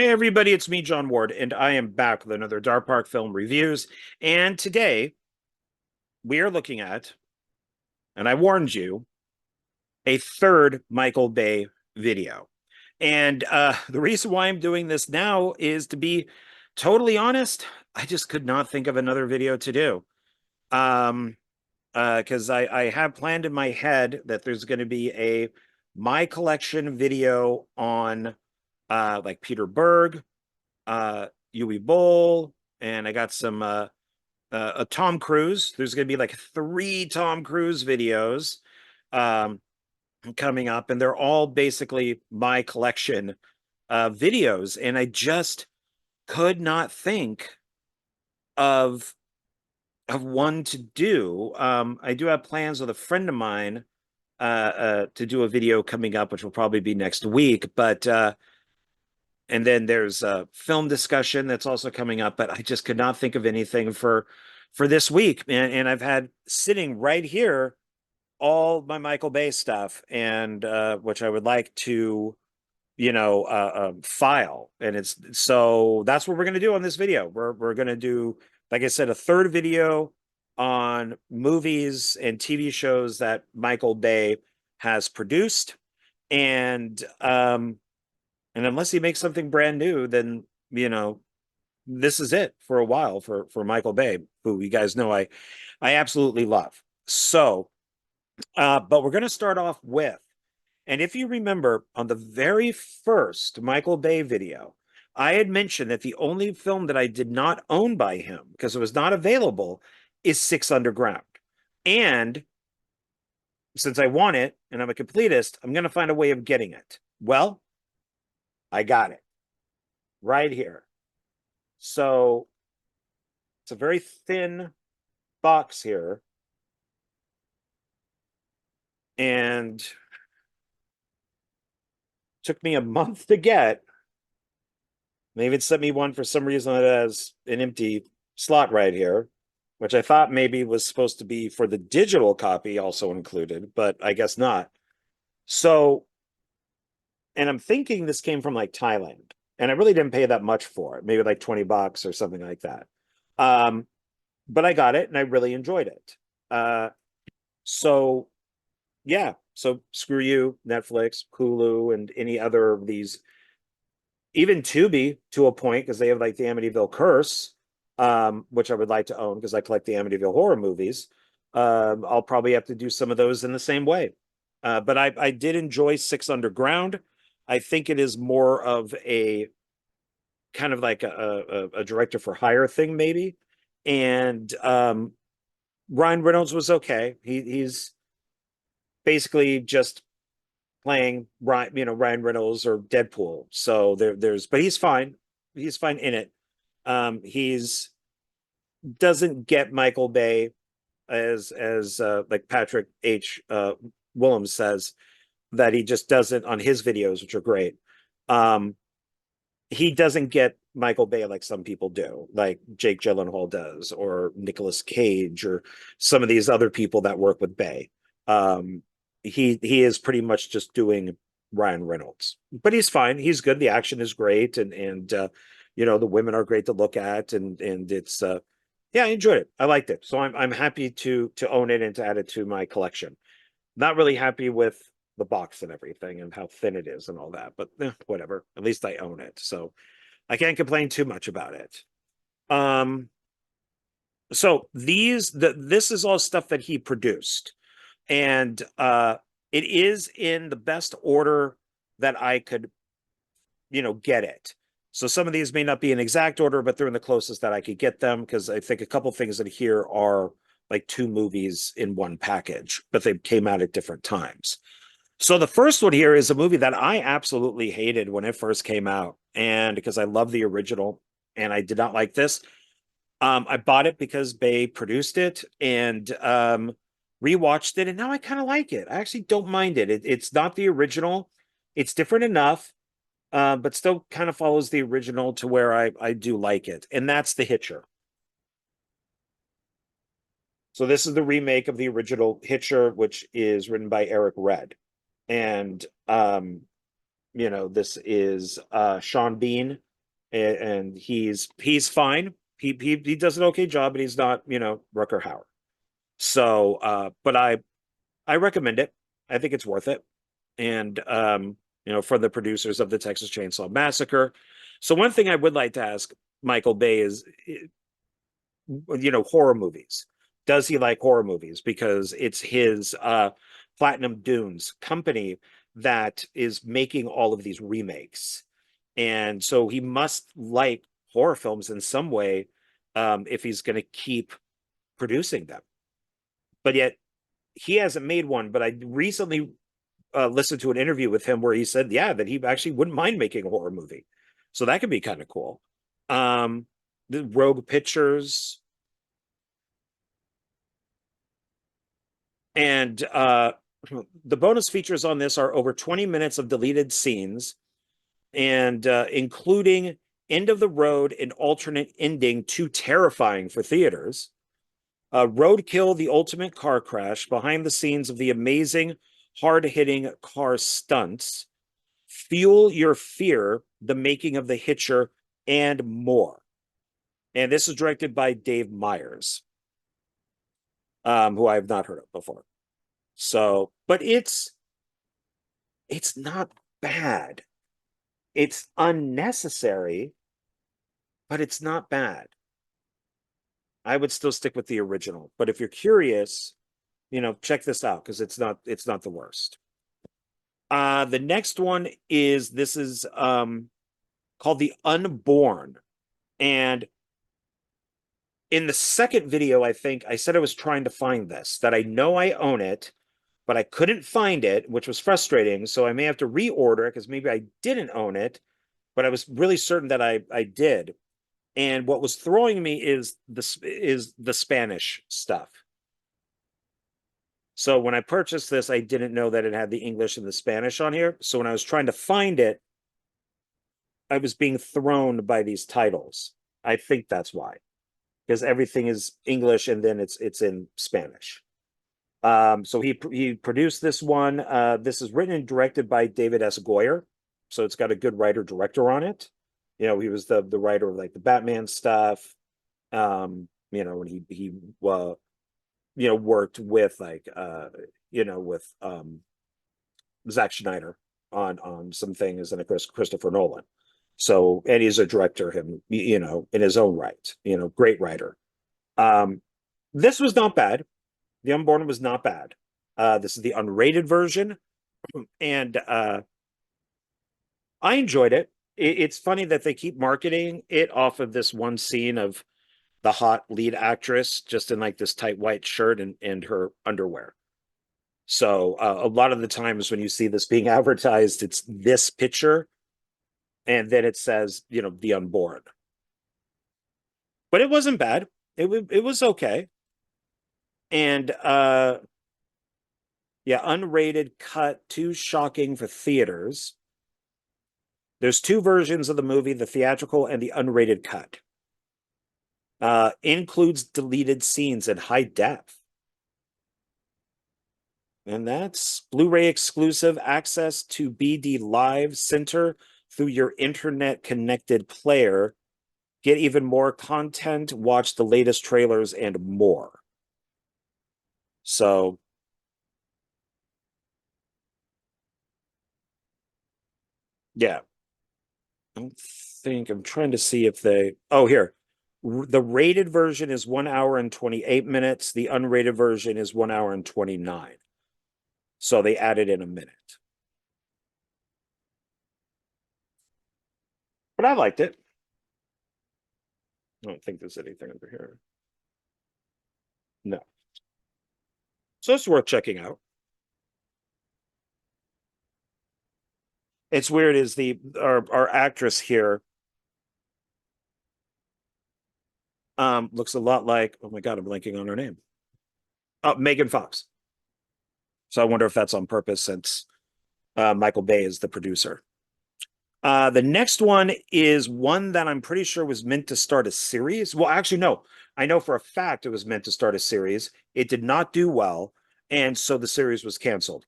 Hey everybody, it's me, John Ward, and I am back with another Dark Park Film Reviews. And today we are looking at, and I warned you, a third Michael Bay video. And the reason why I'm doing this now is, to be totally honest, I just could not think of another video to do. Um, because I have planned in my head that there's going to be a my collection video on like Peter Berg, Yui Bowl, and I got some a Tom Cruise. There's going to be like three Tom Cruise videos um, coming up, and they're all basically my collection videos. And I just could not think of one to do. I do have plans with a friend of mine to do a video coming up, which will probably be next week. But and then there's a film discussion that's also coming up, but I just could not think of anything for this week. And I've had sitting right here all my Michael Bay stuff, and which I would like to, file. And it's so that's what we're gonna do on this video. We're gonna do, like I said, a third video on movies and TV shows that Michael Bay has produced. And unless he makes something brand new, then this is it for a while for Michael Bay, who you guys know I absolutely love. So, but we're going to start off with, and if you remember on the very first Michael Bay video, I had mentioned that the only film that I did not own by him because it was not available is Six Underground. And since I want it and I'm a completist, I'm going to find a way of getting it. Well, I got it right here. So it's a very thin box here. And took me a month to get. They even sent me one for some reason that has an empty slot right here, which I thought maybe was supposed to be for the digital copy also included, but I guess not. So, and I'm thinking this came from like Thailand, and I really didn't pay that much for it, maybe like $20 or something like that. But I got it and I really enjoyed it. So yeah, so screw you, Netflix, Hulu, and any other of these, even Tubi to a point, because they have like the Amityville Curse, which I would like to own because I collect the Amityville horror movies. I'll probably have to do some of those in the same way. But I did enjoy Six Underground. I think it is more of a kind of like a director for hire thing, maybe. And Ryan Reynolds was okay. He's basically just playing Ryan Reynolds or Deadpool. So but he's fine. He's fine in it. He's doesn't get Michael Bay as like Patrick H. Willems says that he just doesn't on his videos, which are great. He doesn't get Michael Bay like some people do, like Jake Gyllenhaal does, or Nicolas Cage, or some of these other people that work with Bay. He is pretty much just doing Ryan Reynolds, but he's fine. He's good. The action is great, and the women are great to look at, and it's yeah, I enjoyed it. I liked it, so I'm happy to own it and to add it to my collection. Not really happy with the box and everything and how thin it is and all that, but whatever. At least I own it, so I can't complain too much about it. Um, so this is all stuff that he produced, and it is in the best order that I could, get it. So some of these may not be in exact order, but they're in the closest that I could get them, because I think a couple things in here are like two movies in one package, but they came out at different times. So the first one here is a movie that I absolutely hated when it first came out, and because I love the original and I did not like this. I bought it because Bay produced it, and rewatched it, and now I kind of like it. I actually don't mind it. It's not the original. It's different enough, but still kind of follows the original to where I do like it. And that's The Hitcher. So this is the remake of the original Hitcher, which is written by Eric Red. And this is Sean Bean and he's fine. He does an okay job, but he's not, Rucker Hauer. So, but I recommend it. I think it's worth it. And from the producers of the Texas Chainsaw Massacre. So one thing I would like to ask Michael Bay is, horror movies. Does he like horror movies? Because it's his Platinum Dunes company that is making all of these remakes. And so he must like horror films in some way, if he's going to keep producing them. But yet he hasn't made one. But I recently listened to an interview with him where he said, yeah, that he actually wouldn't mind making a horror movie. So that could be kind of cool. The Rogue Pictures. And the bonus features on this are over 20 minutes of deleted scenes, and including End of the Road, an alternate ending too terrifying for theaters. Roadkill, the ultimate car crash, behind the scenes of the amazing, hard-hitting car stunts. Fuel Your Fear, the making of The Hitcher, and more. And this is directed by Dave Meyers, who I have not heard of before. So, but it's not bad. It's unnecessary, but it's not bad. I would still stick with the original. But if you're curious, check this out, because it's not the worst. The next one is called The Unborn. And in the second video, I think I said I was trying to find this, that I know I own it, but I couldn't find it, which was frustrating. So I may have to reorder it, because maybe I didn't own it, but I was really certain that I did. And what was throwing me is the Spanish stuff. So when I purchased this, I didn't know that it had the English and the Spanish on here. So when I was trying to find it, I was being thrown by these titles. I think that's why, because everything is English and then it's in Spanish. So he produced this one. This is written and directed by David S. Goyer, so it's got a good writer director on it. He was the writer of like the Batman stuff. When he worked with with Zack Schneider on some things, and of course Christopher Nolan. So, and he's a director in his own right. Great writer. This was not bad. The Unborn was not bad. This is the unrated version, and I enjoyed it. It's funny that they keep marketing it off of this one scene of the hot lead actress just in like this tight white shirt and her underwear. So a lot of the times when you see this being advertised, it's this picture, and then it says, The Unborn. But it wasn't bad. It was okay. And unrated cut, too shocking for theaters. There's two versions of the movie, the theatrical and the unrated cut. Includes deleted scenes in high def. And that's Blu-ray exclusive access to BD Live Center through your internet connected player. Get even more content, watch the latest trailers, and more. So yeah, I'm trying to see if here. The rated version is 1 hour and 28 minutes. The unrated version is 1 hour and 29. So they added in a minute. But I liked it. I don't think there's anything over here. No. So it's worth checking out. It's weird, is our actress here looks a lot like, oh my God, I'm blanking on her name. Oh, Megan Fox. So I wonder if that's on purpose, since Michael Bay is the producer. The next one is one that I'm pretty sure was meant to start a series. Well, actually, no. I know for a fact it was meant to start a series. It did not do well, and so the series was canceled.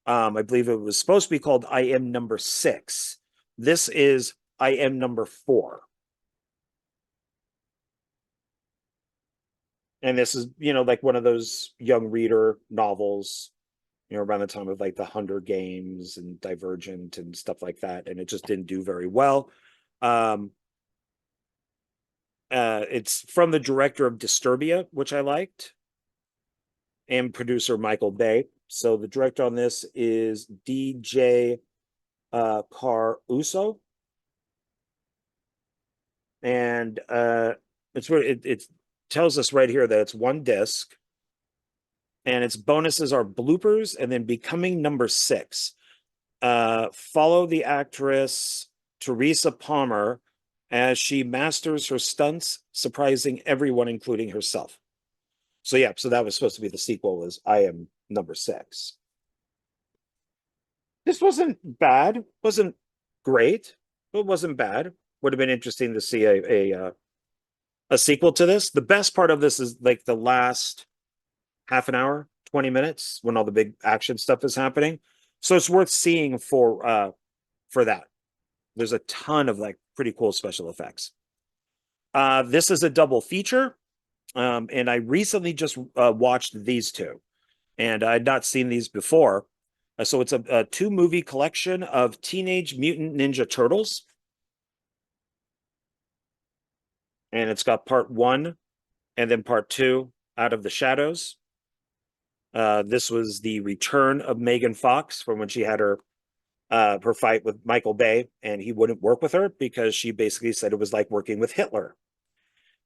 I believe it was supposed to be called I Am Number 6. This is I Am Number 4. And this is, like one of those young reader novels, around the time of like the Hunger Games and Divergent and stuff like that. And it just didn't do very well. Um, it's from the director of Disturbia, which I liked, and producer Michael Bay. So the director on this is DJ Caruso. And it tells us right here that it's one disc, and its bonuses are bloopers and then becoming number 6. Follow the actress Teresa Palmer as she masters her stunts, surprising everyone, including herself. So yeah, so that was supposed to be the sequel, was I Am Number 6. This wasn't bad, wasn't great, but wasn't bad. Would have been interesting to see a sequel to this. The best part of this is like the last half an hour, 20 minutes, when all the big action stuff is happening. So it's worth seeing for that. There's a ton of like pretty cool special effects. This is a double feature. And I recently just watched these two, and I had not seen these before. So it's a 2-movie collection of Teenage Mutant Ninja Turtles. And it's got part 1 and then part 2, Out of the Shadows. This was the return of Megan Fox from when she had her fight with Michael Bay, and he wouldn't work with her because she basically said it was like working with Hitler.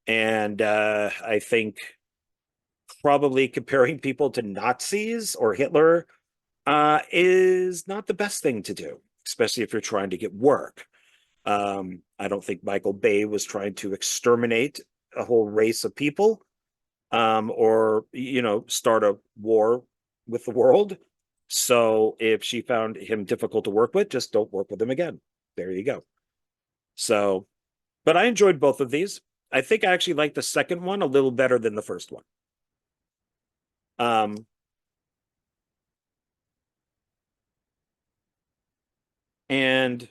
And I think probably comparing people to Nazis or Hitler is not the best thing to do, especially if you're trying to get work. I don't think Michael Bay was trying to exterminate a whole race of people, or start a war with the world. So if she found him difficult to work with, just don't work with him again. There you go. So, but I enjoyed both of these. I think I actually like the second one a little better than the first one. And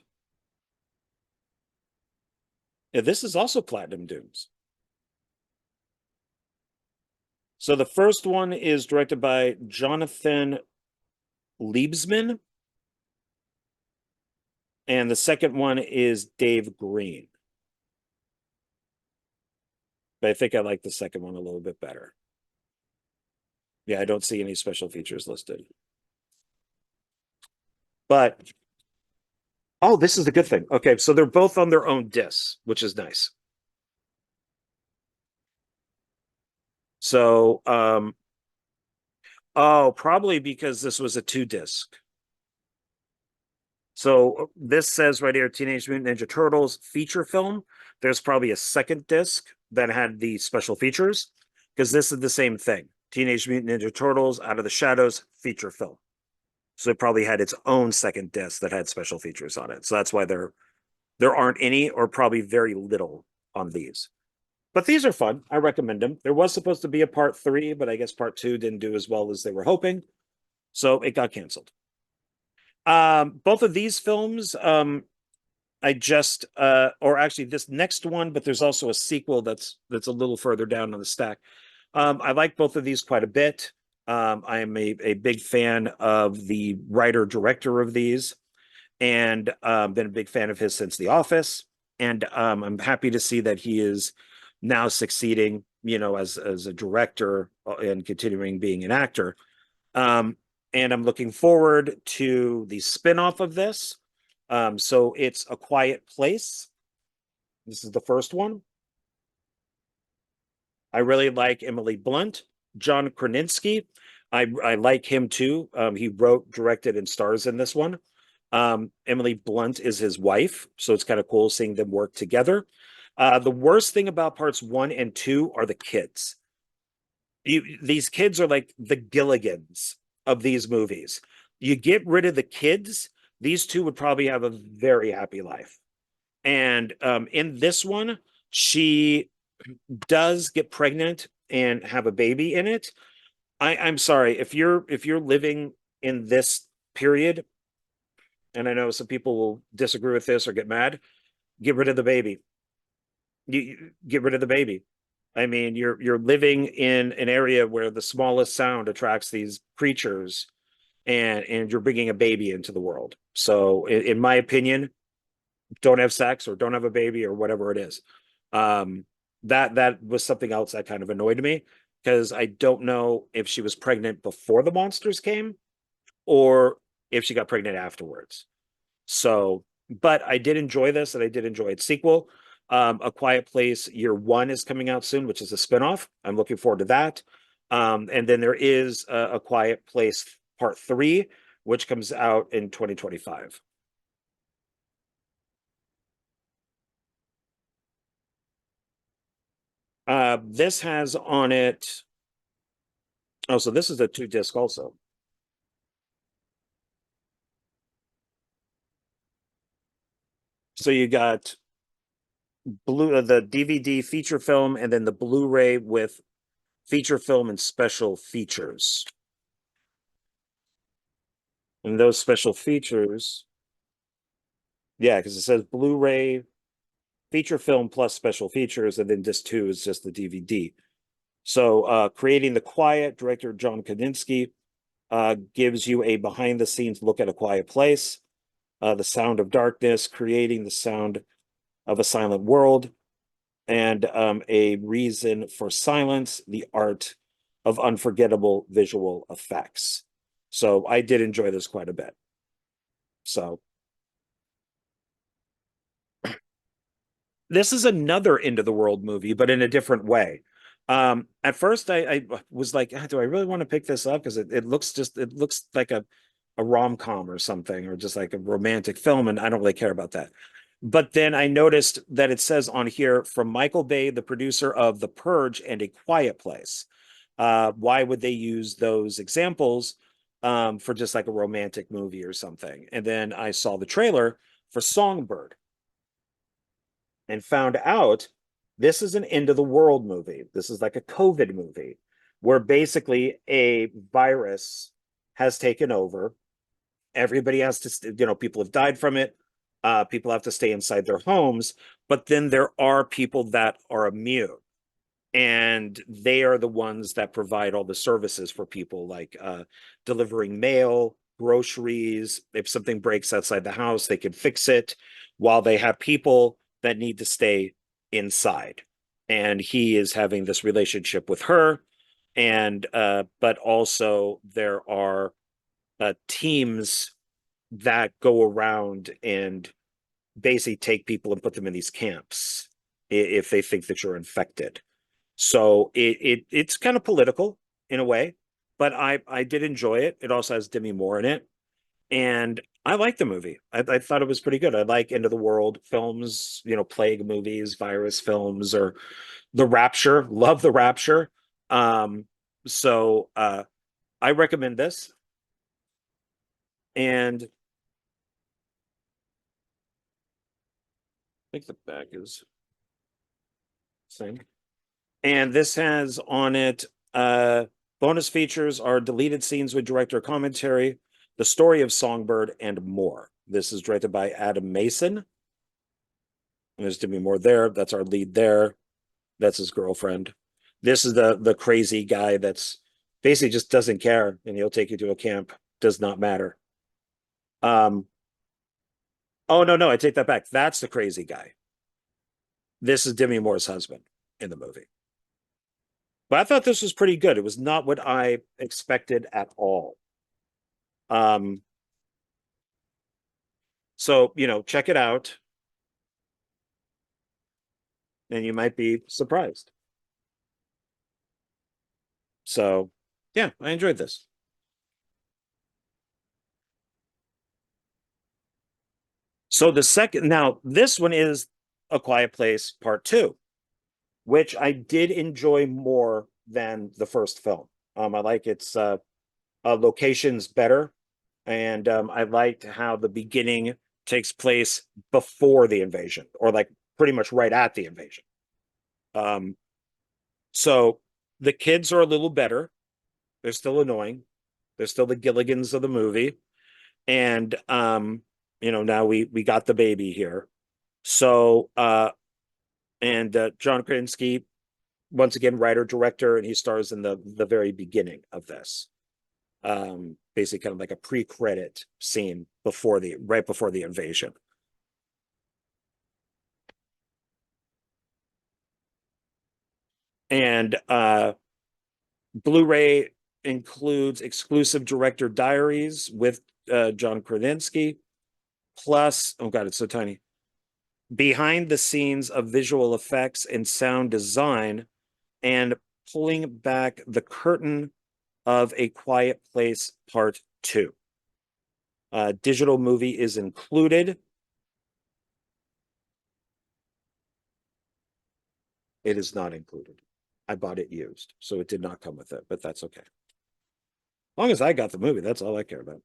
yeah, this is also Platinum Dunes. So the first one is directed by Jonathan Liebsman, and the second one is Dave Green. But I think I like the second one a little bit better. Yeah, I don't see any special features listed. But, oh, this is the good thing. Okay, so they're both on their own discs, which is nice. So, oh, probably because this was a 2-disc. So this says right here, Teenage Mutant Ninja Turtles feature film. There's probably a second disc that had the special features, because this is the same thing. Teenage Mutant Ninja Turtles Out of the Shadows feature film. So it probably had its own second disc that had special features on it. So that's why there aren't any, or probably very little, on these. But these are fun. I recommend them. There was supposed to be a part 3, but I guess part 2 didn't do as well as they were hoping, so it got canceled. Both of these films, I just or actually this next one, but there's also a sequel that's a little further down on the stack. I like both of these quite a bit. I am a big fan of the writer director of these, and been a big fan of his since The Office. And I'm happy to see that he is now succeeding, as a director and continuing being an actor. And I'm looking forward to the spinoff of this. So it's A Quiet Place. This is the first one. I really like Emily Blunt. John Krasinski, I like him too. He wrote, directed, and stars in this one. Emily Blunt is his wife, so it's kind of cool seeing them work together. The worst thing about parts 1 and 2 are the kids. These kids are like the Gilligans of these movies. You get rid of the kids, these two would probably have a very happy life. And in this one, she does get pregnant and have a baby in it. I'm sorry, if you're living in this period, and I know some people will disagree with this or get mad, get rid of the baby. You get rid of the baby. I mean, you're living in an area where the smallest sound attracts these creatures, and you're bringing a baby into the world. So, in my opinion, don't have sex or don't have a baby or whatever it is. That was something else that kind of annoyed me because I don't know if she was pregnant before the monsters came or if she got pregnant afterwards. So, but I did enjoy this and I did enjoy its sequel. A Quiet Place Year One is coming out soon, which is a spinoff. I'm looking forward to that. And then there is a Quiet Place Part Three, which comes out in 2025. This has on it. Oh, so this is a two disc also. So you got the DVD feature film and then the Blu-ray with feature film and special features. And those special features, yeah, because it says Blu-ray feature film plus special features, and then disc two is just the DVD. So Creating the Quiet, director John Kaminsky, gives you a behind-the-scenes look at A Quiet Place. The Sound of Darkness, Creating the Sound of a Silent World, and A Reason for Silence, the art of unforgettable visual effects. So I did enjoy this quite a bit. So this is another end of the world movie, but in a different way. At first I was like, "Ah, do I really want to pick this up? Because it looks it looks like a rom-com or something, or just like a romantic film, and I don't really care about that. But then I noticed that it says on here from Michael Bay, the producer of The Purge and A Quiet Place. Why would they use those examples for just like a romantic movie or something? And then I saw the trailer for Songbird and found out this is an end of the world movie. This is like a COVID movie where basically a virus has taken over. Everybody has to, people have died from it. People have to stay inside their homes, but then there are people that are immune, and they are the ones that provide all the services for people, like delivering mail, groceries. If something breaks outside the house, they can fix it while they have people that need to stay inside. And he is having this relationship with her. And but also there are teams that go around and basically take people and put them in these camps if they think that you're infected. So it's kind of political in a way, but I did enjoy it. It also has Demi Moore in it, and I like the movie. I thought it was pretty good. I like end of the world films, plague movies, virus films, or The Rapture. Love The Rapture. So I recommend this, and I think the back is same. And this has on it bonus features are deleted scenes with director commentary, the story of Songbird, and more. This is directed by Adam Mason. And there's Demi Moore there. That's our lead there. That's his girlfriend. This is the crazy guy that's basically just doesn't care, and he'll take you to a camp. Does not matter. Um, oh no, I take that back. That's the crazy guy. This is Demi Moore's husband in the movie. But I thought this was pretty good. It was not what I expected at all. Um, so, check it out and you might be surprised. So, yeah, I enjoyed this. So the second, now this one is A Quiet Place Part Two, which I did enjoy more than the first film. I like its locations better, and I liked how the beginning takes place before the invasion, or like pretty much right at the invasion. Um, so the kids are a little better. They're still annoying. They're still the Gilligans of the movie. And now we got the baby here. So, and John Krasinski, once again, writer director, and he stars in the very beginning of this. Basically, kind of like a pre-credit scene before the right before the invasion. And Blu-ray includes exclusive director diaries with John Krasinski, plus, oh god, it's so tiny, behind the scenes of visual effects and sound design, and pulling back the curtain of A Quiet Place Part 2. Digital movie is included. It is not included. I bought it used, so it did not come with it, but that's okay. As long as I got the movie, that's all I care about.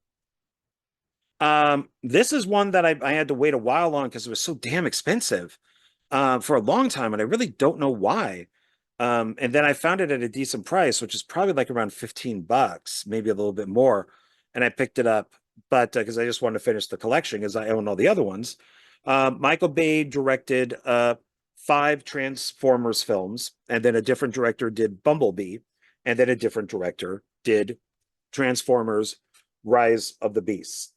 This is one that I had to wait a while on because it was so damn expensive for a long time, and I really don't know why. And then I found it at a decent price, which is probably like around 15 bucks, maybe a little bit more. And I picked it up, but because I just wanted to finish the collection because I own all the other ones. Michael Bay directed 5 Transformers films, and then a different director did Bumblebee, and then a different director did Transformers Rise of the Beasts.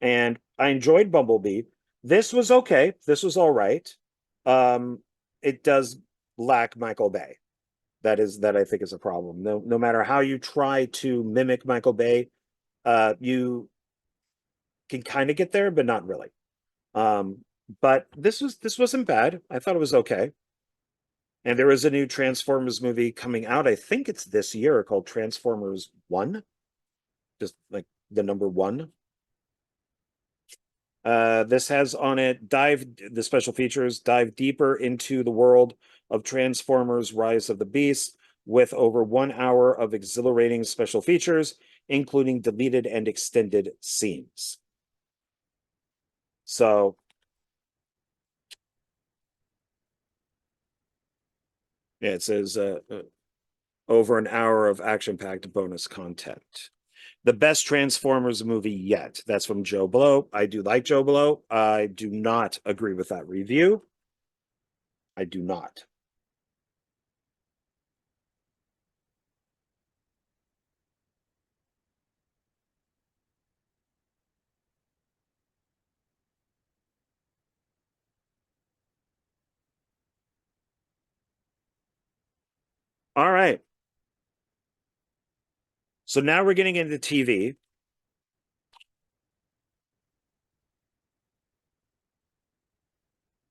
And I enjoyed Bumblebee. This was okay. This was all right. It does lack Michael Bay. That I think is a problem. No matter how you try to mimic Michael Bay, you can kind of get there, but not really. Um, but this wasn't bad. I thought it was okay. And there is a new Transformers movie coming out. I think it's this year called Transformers One, just like the number one. This has on it the special features dive deeper into the world of Transformers Rise of the Beast with over 1 hour of exhilarating special features, including deleted and extended scenes. So, yeah, it says over an hour of action-packed bonus content. The best Transformers movie yet. That's from Joe Blow. I do like Joe Blow. I do not agree with that review. I do not. All right. So now we're getting into TV.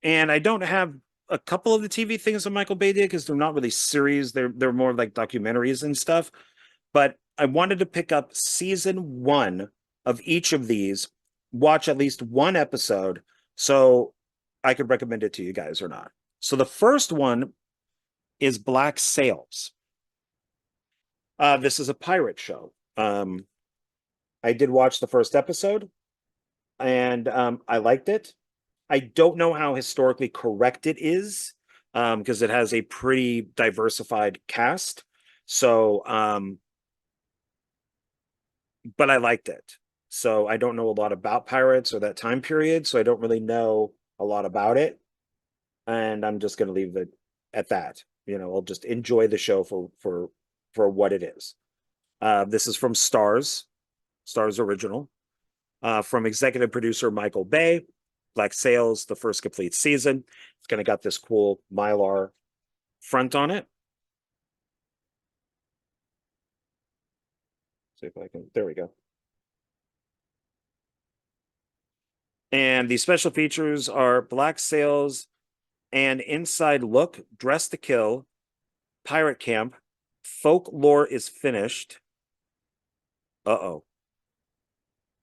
And I don't have a couple of the TV things that Michael Bay did because they're not really series. They're more like documentaries and stuff. But I wanted to pick up season one of each of these, watch at least one episode, so I could recommend it to you guys or not. So the first one is Black Sails. This is a pirate show. I did watch the first episode, and I liked it. I don't know how historically correct it is, because it has a pretty diversified cast. So, but I liked it. So I don't know a lot about pirates or that time period, so I don't really know a lot about it. And I'm just going to leave it at that. I'll just enjoy the show for what it is. This is from Stars Original, from executive producer Michael Bay. Black Sails, the first complete season. It's kind of got this cool Mylar front on it. See if I can, there we go. And the special features are Black Sails and Inside Look, Dress to Kill, Pirate Camp, Folklore is Finished. Uh-oh.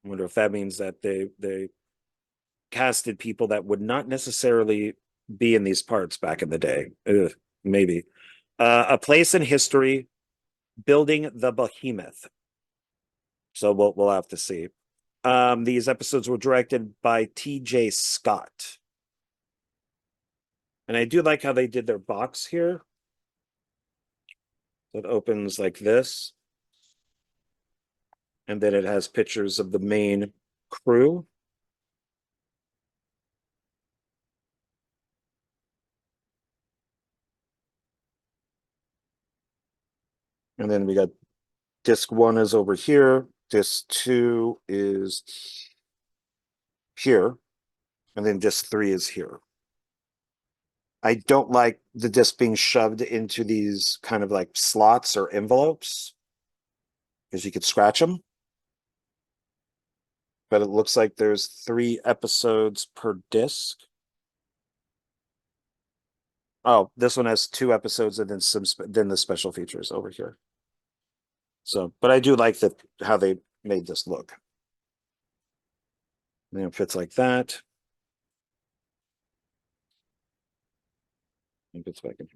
I wonder if that means that they casted people that would not necessarily be in these parts back in the day. Ugh, maybe. A Place in History, Building the Behemoth. So we'll have to see. These episodes were directed by T.J. Scott. And I do like how they did their box here. It opens like this. And then it has pictures of the main crew. And then we got disc 1 is over here. Disc 2 is here. And then disc 3 is here. I don't like the disc being shoved into these kind of like slots or envelopes because you could scratch them. But it looks like there's 3 episodes per disc. Oh, this one has 2 episodes and then the special features over here. So, but I do like how they made this look. And it fits like that. It fits back in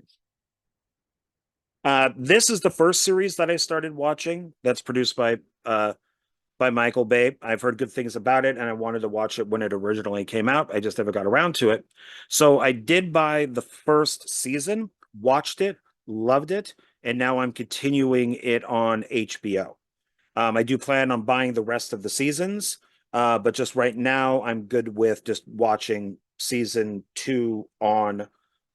here. This is the first series that I started watching that's produced by Michael Bay. I've heard good things about it, and I wanted to watch it when it originally came out. I just never got around to it. So I did buy the first season, watched it, loved it, and now I'm continuing it on HBO. I do plan on buying the rest of the seasons, but just right now I'm good with just watching season 2 on.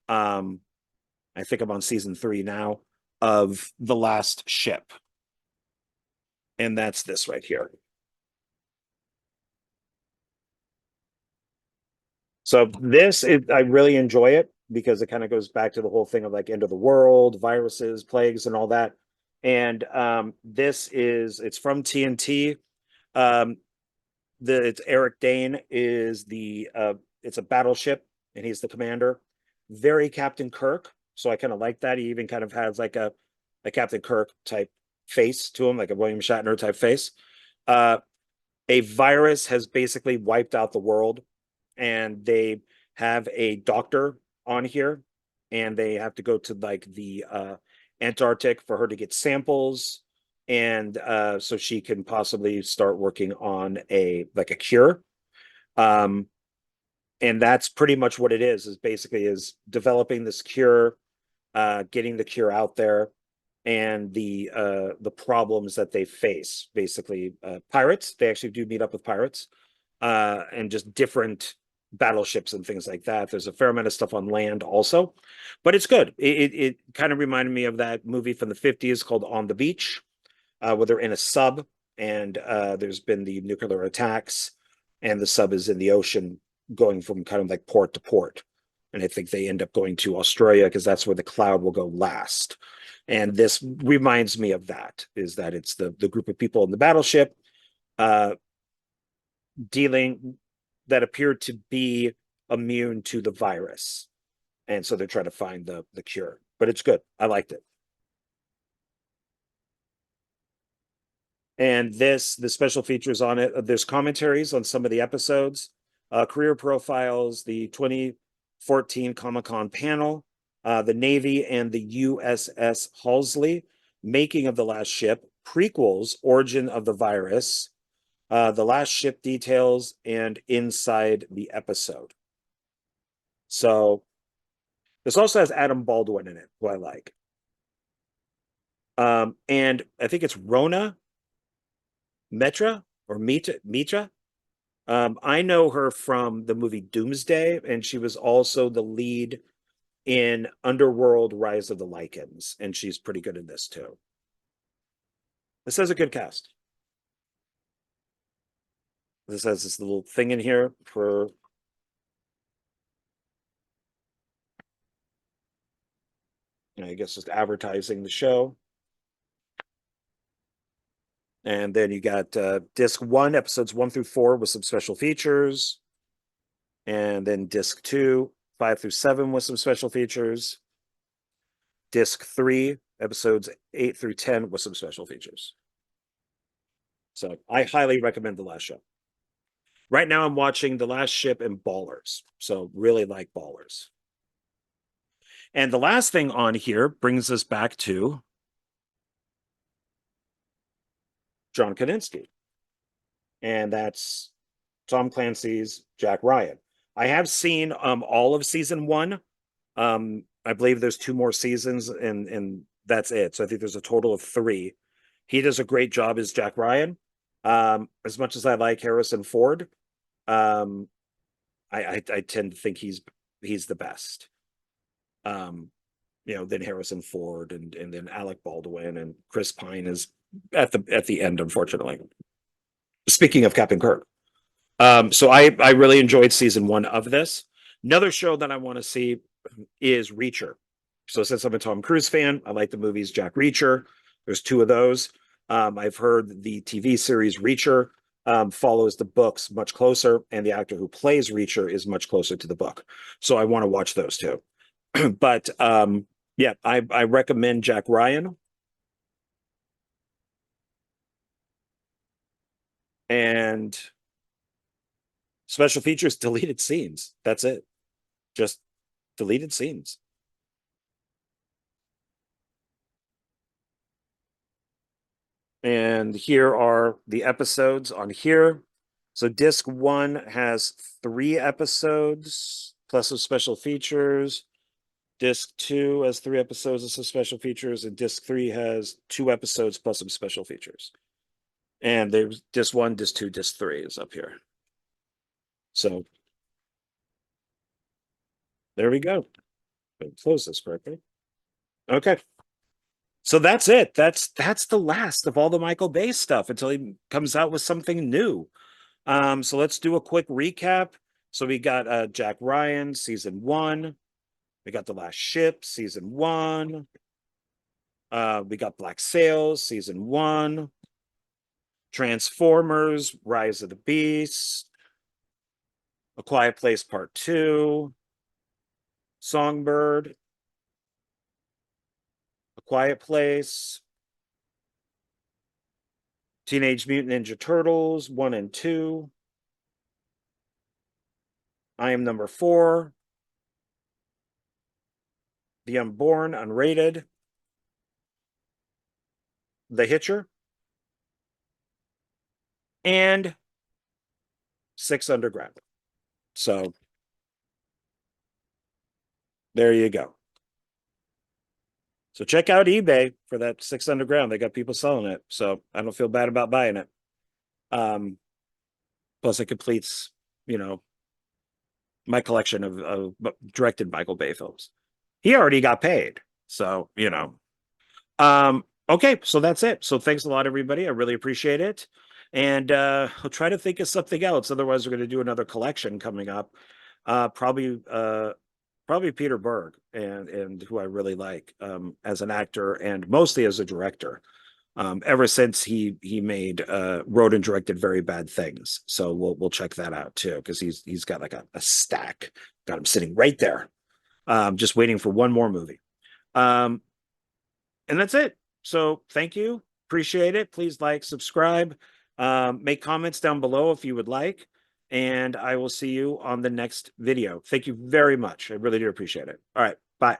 I think I'm on season 3 now of The Last Ship, and that's this right here. So this is, I really enjoy it because it kind of goes back to the whole thing of like end of the world, viruses, plagues, and all that. And it's from TNT. Um, it's Eric Dane is it's a battleship and he's the commander. Very Captain Kirk. So I kind of like that. He even kind of has like a Captain Kirk type face to him, like a William Shatner type face. Uh, a virus has basically wiped out the world, and they have a doctor on here, and they have to go to like the Antarctic for her to get samples, and so she can possibly start working on a cure. Um, and that's pretty much what it is basically is developing this cure, getting the cure out there, and the problems that they face. Basically, pirates. They actually do meet up with pirates, and just different battleships and things like that. There's a fair amount of stuff on land also, but it's good. It kind of reminded me of that movie from the 50s called On the Beach, where they're in a sub, and there's been the nuclear attacks, and the sub is in the ocean going from kind of like port to port. And I think they end up going to Australia because that's where the Cloud will go last. And this reminds me of that, is that it's the group of people in the battleship uh, dealing that appear to be immune to the virus. And so they're trying to find the cure. But it's good. I liked it. And the special features on it, there's commentaries on some of the episodes, career profiles, the 2014 Comic-Con panel, the Navy and the USS Halsey, making of The Last Ship, prequels, origin of the virus, the Last Ship details, and inside the episode. So this also has Adam Baldwin in it, who I like. And I think it's Rona Metra or Mitra. I know her from the movie Doomsday, and she was also the lead in Underworld Rise of the Lycans, and she's pretty good in this too. This has a good cast. This has this little thing in here for I guess just advertising the show. And then you got disc 1, episodes 1 through 4 with some special features. And then disc 2, 5 through 7 with some special features. Disc 3, episodes 8 through 10 with some special features. So I highly recommend The Last Ship. Right now I'm watching The Last Ship and Ballers. So really like Ballers. And the last thing on here brings us back to John Krasinski. And that's Tom Clancy's Jack Ryan. I have seen all of season 1. I believe there's 2 more seasons, and that's it. So I think there's a total of 3. He does a great job as Jack Ryan. As much as I like Harrison Ford, um, I tend to think he's the best. then Harrison Ford and then Alec Baldwin and Chris Pine is at the end, unfortunately. Speaking of Captain Kirk. So I really enjoyed season 1 of this. Another show that I want to see is Reacher. So since I'm a Tom Cruise fan, I like the movies Jack Reacher. There's 2 of those. I've heard the TV series Reacher follows the books much closer, and the actor who plays Reacher is much closer to the book. So I want to watch those 2. But yeah, I recommend Jack Ryan. And special features, deleted scenes. That's it. Just deleted scenes. And here are the episodes on here. So disc 1 has 3 episodes plus some special features. Disc 2 has 3 episodes and some special features, and disc 3 has 2 episodes plus some special features. And there's disc 1, disc 2, disc 3 is up here. So there we go. Close this correctly. Okay. So that's it. That's the last of all the Michael Bay stuff until he comes out with something new. So let's do a quick recap. So we got Jack Ryan, season 1. We got The Last Ship, season 1. We got Black Sails, season 1. Transformers, Rise of the Beast. A Quiet Place Part 2. Songbird. A Quiet Place. Teenage Mutant Ninja Turtles 1 and 2. I Am Number 4. The Unborn, unrated. The Hitcher. And 6 Underground. So there you go. So check out eBay for that 6 Underground. They got people selling it, so I don't feel bad about buying it. Plus it completes, my collection of directed Michael Bay films. He already got paid, so okay, so that's it. So thanks a lot, everybody. I really appreciate it. And I'll try to think of something else. Otherwise, we're going to do another collection coming up. Probably Peter Berg, and who I really like as an actor and mostly as a director. Ever since he made wrote and directed Very Bad Things. So we'll check that out too, because he's got like a stack. Got him sitting right there, just waiting for one more movie. And that's it. So thank you. Appreciate it. Please like, subscribe, make comments down below if you would like. And I will see you on the next video. Thank you very much. I really do appreciate it. All right. Bye.